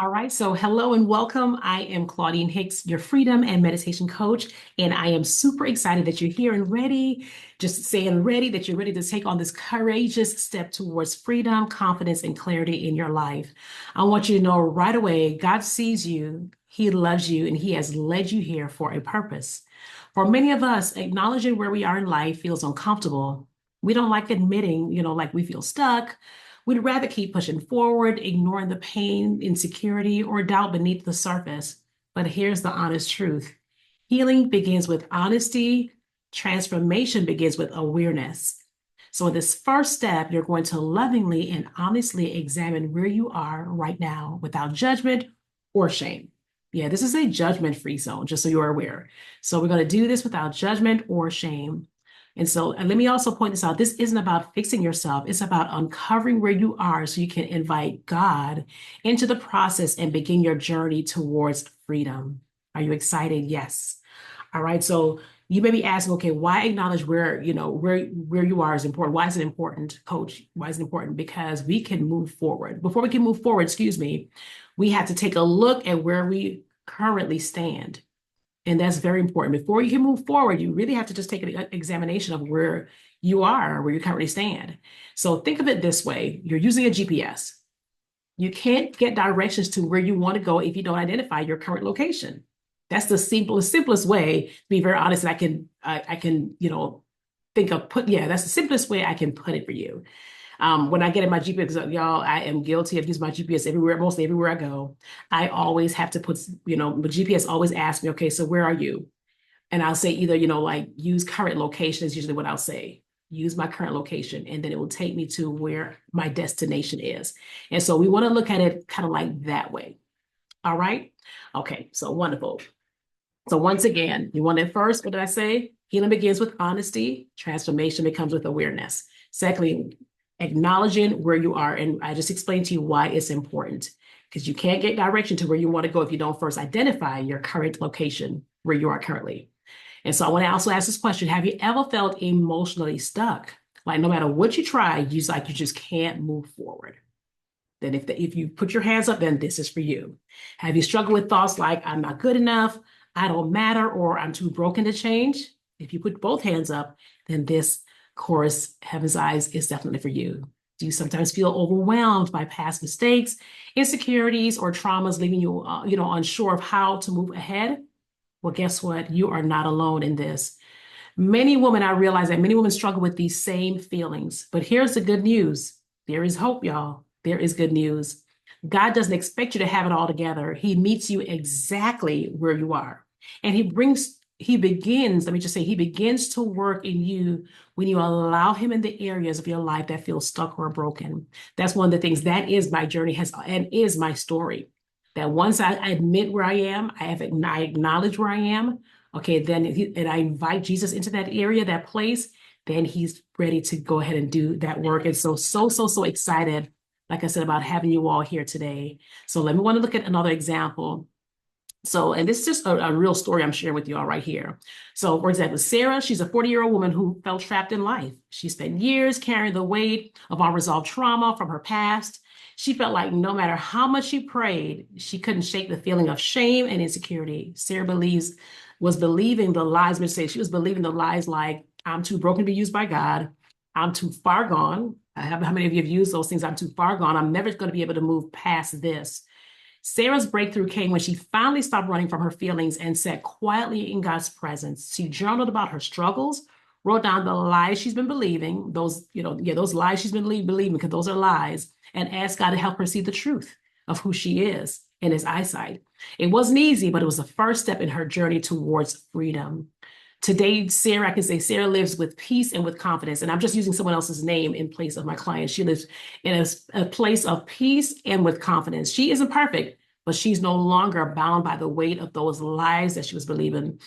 All right, so hello and welcome. I am Claudine Hicks, your freedom and meditation coach, and I am super excited that you're here and ready, just saying ready, that you're ready to take on this courageous step towards freedom, confidence, and clarity in your life. I want you to know right away, God sees you, He loves you, and He has led you here for a purpose. For many of us, acknowledging where we are in life feels uncomfortable. We don't like admitting, like we feel stuck. We'd rather keep pushing forward, ignoring the pain, insecurity, or doubt beneath the surface. But here's the honest truth. Healing begins with honesty. Transformation begins with awareness. So in this first step, you're going to lovingly and honestly examine where you are right now without judgment or shame. Yeah, this is a judgment-free zone, just so you're aware. So we're going to do this without judgment or shame. And let me also point this out. This isn't about fixing yourself. It's about uncovering where you are so you can invite God into the process and begin your journey towards freedom. Are you excited? Yes. All right. So you may be asking, okay, why acknowledge where you are is important? Why is it important, coach? Why is it important? Because we can move forward. Before we can move forward, we have to take a look at where we currently stand. And that's very important. Before you can move forward, you really have to just take an examination of where you are, where you currently stand. So think of it this way. You're using a GPS. You can't get directions to where you want to go if you don't identify your current location. That's the simplest way, to be very honest, that I can, that's the simplest way I can put it for you. When I get in my GPS, y'all, I am guilty of using my GPS everywhere, mostly everywhere I go. I always have to put, my GPS always asks me, okay, so where are you? And I'll say either, use current location is usually what I'll say. Use my current location, and then it will take me to where my destination is. And so we want to look at it kind of like that way. All right. Okay. So wonderful. So once again, you want it first. What did I say? Healing begins with honesty. Transformation becomes with awareness. Secondly, acknowledging where you are. And I just explained to you why it's important, because you can't get direction to where you want to go if you don't first identify your current location, where you are currently. And so I want to also ask this question. Have you ever felt emotionally stuck? Like no matter what you try, you just can't move forward. Then if you put your hands up, then this is for you. Have you struggled with thoughts like I'm not good enough, I don't matter, or I'm too broken to change? If you put both hands up, then this course, Heaven's Eyes, is definitely for you. Do you sometimes feel overwhelmed by past mistakes, insecurities, or traumas, leaving you, unsure of how to move ahead? Well, guess what? You are not alone in this. I realize that many women struggle with these same feelings. But here's the good news. There is hope, y'all. There is good news. God doesn't expect you to have it all together. He meets you exactly where you are. And he begins to work in you when you allow him in the areas of your life that feel stuck or broken. That's one of the things that is my journey and is my story. That once I admit where I am, I acknowledge where I am, okay, and I invite Jesus into that area, that place, then he's ready to go ahead and do that work. And so excited, like I said, about having you all here today. So let me want to look at another example. So, and this is just a real story I'm sharing with you all right here. So, for example, Sarah, she's a 40-year-old woman who felt trapped in life. She spent years carrying the weight of unresolved trauma from her past. She felt like no matter how much she prayed, she couldn't shake the feeling of shame and insecurity. Sarah was believing the lies, she was believing the lies like, I'm too broken to be used by God. I'm too far gone. How many of you have used those things? I'm too far gone. I'm never going to be able to move past this. Sarah's breakthrough came when she finally stopped running from her feelings and sat quietly in God's presence. She journaled about her struggles, wrote down the lies she's been believing, those lies she's been believing, because those are lies, and asked God to help her see the truth of who she is in his eyesight. It wasn't easy, but it was the first step in her journey towards freedom. Today, I can say Sarah lives with peace and with confidence. And I'm just using someone else's name in place of my client. She lives in a place of peace and with confidence. She isn't perfect, but she's no longer bound by the weight of those lies that she was believing.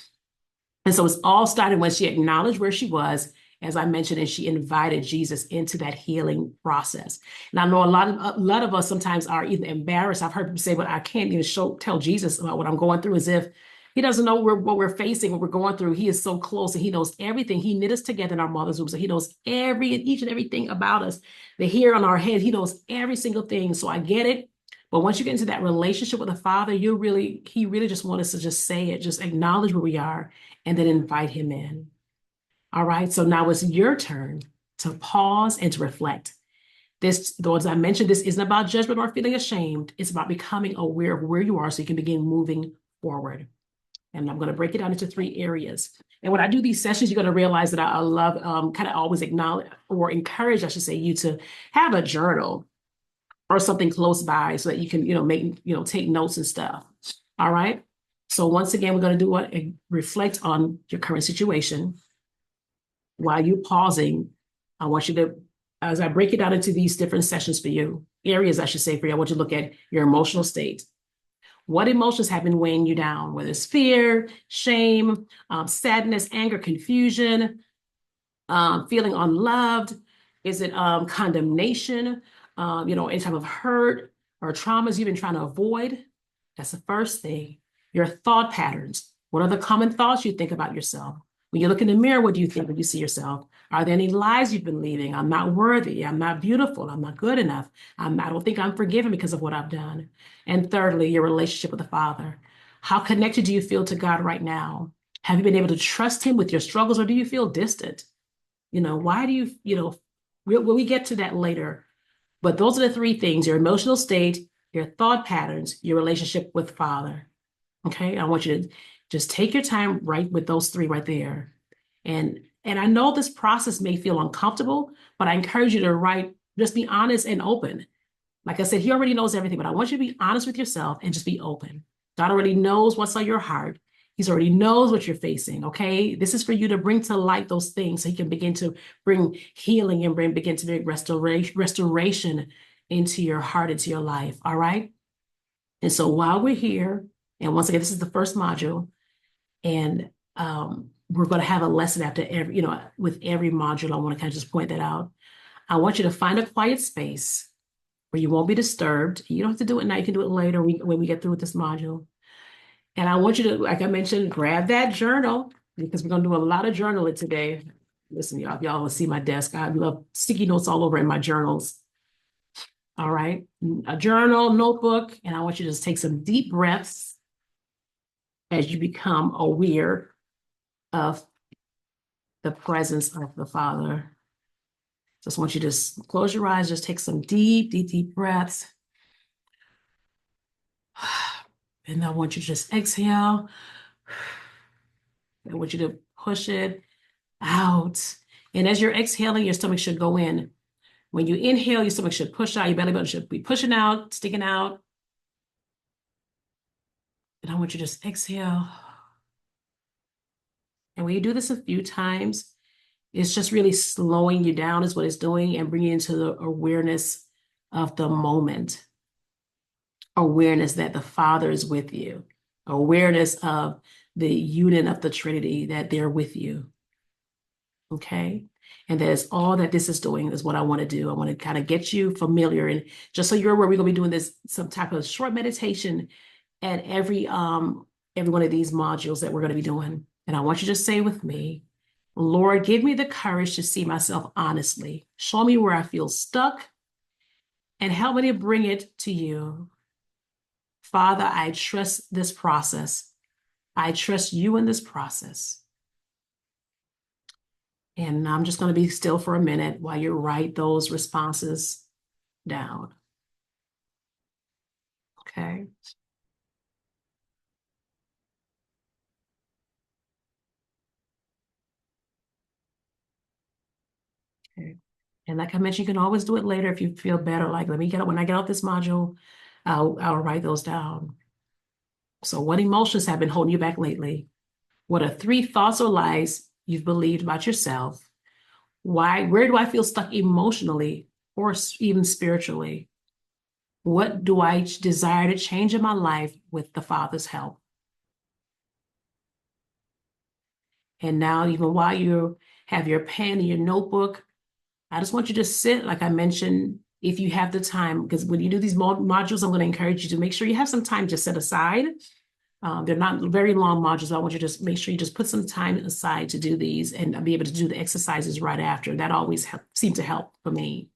And so it's all started when she acknowledged where she was, as I mentioned, and she invited Jesus into that healing process. And I know a lot of us sometimes are even embarrassed. I've heard people say, "Well, I can't even tell Jesus about what I'm going through," as if he doesn't know what we're facing, what we're going through. He is so close and he knows everything. He knit us together in our mother's womb. So he knows each and everything about us. The hair on our head, he knows every single thing. So I get it. But once you get into that relationship with the Father, he really just wants us to just say it, just acknowledge where we are, and then invite him in. All right. So now it's your turn to pause and to reflect. This, though, as I mentioned, this isn't about judgment or feeling ashamed. It's about becoming aware of where you are so you can begin moving forward. And I'm going to break it down into 3 areas. And when I do these sessions, you're going to realize that I love kind of always acknowledge or encourage, I should say, you to have a journal or something close by so that you can, take notes and stuff. All right. So once again, we're going to do what? Reflect on your current situation. While you're pausing, I want you to, as I break it down into these different sessions for you, areas, I should say for you, I want you to look at your emotional state. What emotions have been weighing you down, whether it's fear, shame, sadness, anger, confusion, feeling unloved? Is it condemnation, any type of hurt or traumas you've been trying to avoid? That's the first thing. Your thought patterns. What are the common thoughts you think about yourself? When you look in the mirror, what do you think when you see yourself? Are there any lies you've been believing? I'm not worthy. I'm not beautiful. I'm not good enough. I don't think I'm forgiven because of what I've done. And thirdly, your relationship with the Father. How connected do you feel to God right now? Have you been able to trust him with your struggles, or do you feel distant? Why do we get to that later. But those are the 3 things: your emotional state, your thought patterns, your relationship with Father. Okay, I want you to just take your time right with those 3 right there. And I know this process may feel uncomfortable, but I encourage you to just be honest and open. Like I said, he already knows everything, but I want you to be honest with yourself and just be open. God already knows what's on your heart. He already knows what you're facing, okay? This is for you to bring to light those things so he can begin to bring healing and begin to bring restoration into your heart, into your life, all right? And so while we're here, and once again, this is the first module, and we're going to have a lesson after every, with every module. I want to kind of just point that out. I want you to find a quiet space where you won't be disturbed. You don't have to do it now. You can do it later when we get through with this module. And I want you to, like I mentioned, grab that journal, because we're going to do a lot of journaling today. Listen, y'all will see my desk. I love sticky notes all over in my journals. All right. A journal, notebook, and I want you to just take some deep breaths as you become aware of the presence of the Father. Just want you to just close your eyes, just take some deep, deep, deep breaths. And I want you to just exhale. I want you to push it out. And as you're exhaling, your stomach should go in. When you inhale, your stomach should push out. Your belly button should be pushing out, sticking out. And I want you to just exhale. And when you do this a few times, it's just really slowing you down is what it's doing, and bringing you into the awareness of the moment. Awareness that the Father is with you. Awareness of the union of the Trinity, that they're with you. Okay? And that is all that this is doing, is what I want to do. I want to kind of get you familiar. And just so you're aware, we're going to be doing this, some type of short meditation at every one of these modules that we're going to be doing. And I want you to say with me, Lord, give me the courage to see myself honestly. Show me where I feel stuck and help me to bring it to you. Father, I trust this process. I trust you in this process. And I'm just going to be still for a minute while you write those responses down. Okay. Okay. And like I mentioned, you can always do it later if you feel better. Like, when I get off this module, I'll write those down. So what emotions have been holding you back lately? What are 3 thoughts or lies you've believed about yourself? Where do I feel stuck emotionally or even spiritually? What do I desire to change in my life with the Father's help? And now, even while you have your pen and your notebook, I just want you to sit, like I mentioned, if you have the time, because when you do these modules, I'm going to encourage you to make sure you have some time to set aside. They're not very long modules. So I want you to just make sure you just put some time aside to do these and be able to do the exercises right after. That always seemed to help for me.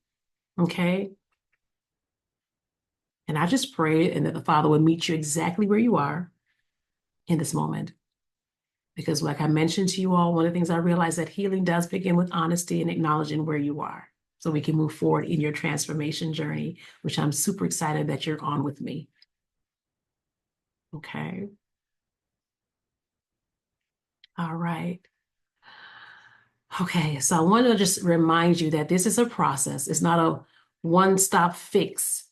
Okay. And I just pray and that the Father will meet you exactly where you are in this moment. Because like I mentioned to you all, one of the things I realized that healing does begin with honesty and acknowledging where you are so we can move forward in your transformation journey, which I'm super excited that you're on with me. Okay. All right. Okay. So I want to just remind you that this is a process. It's not a one-stop fix.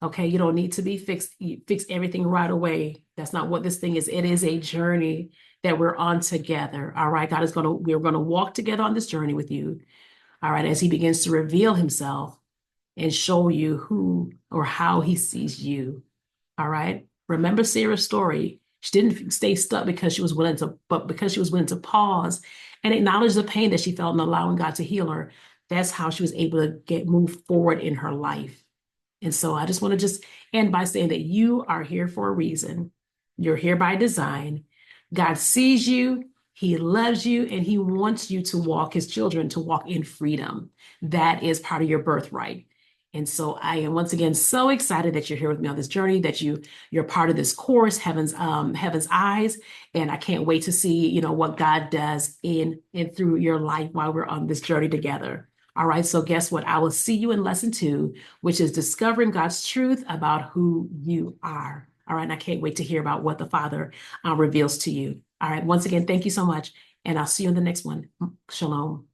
Okay. You don't need to be fixed, fix everything right away. That's not what this thing is. It is a journey that we're on together. All right. We're going to walk together on this journey with you. All right. As he begins to reveal himself and show you who or how he sees you. All right. Remember Sarah's story. She didn't stay stuck because she was willing to, but because she was willing to pause and acknowledge the pain that she felt and allowing God to heal her. That's how she was able to move forward in her life. And so I just want to just end by saying that you are here for a reason. You're here by design. God sees you, he loves you, and he wants you to walk, his children, to walk in freedom. That is part of your birthright. And so I am once again so excited that you're here with me on this journey, that you're part of this course, Heaven's Eyes. And I can't wait to see, what God does in and through your life while we're on this journey together. All right, so guess what? I will see you in lesson 2, which is discovering God's truth about who you are. All right, and I can't wait to hear about what the Father reveals to you. All right, once again, thank you so much, and I'll see you in the next one. Shalom.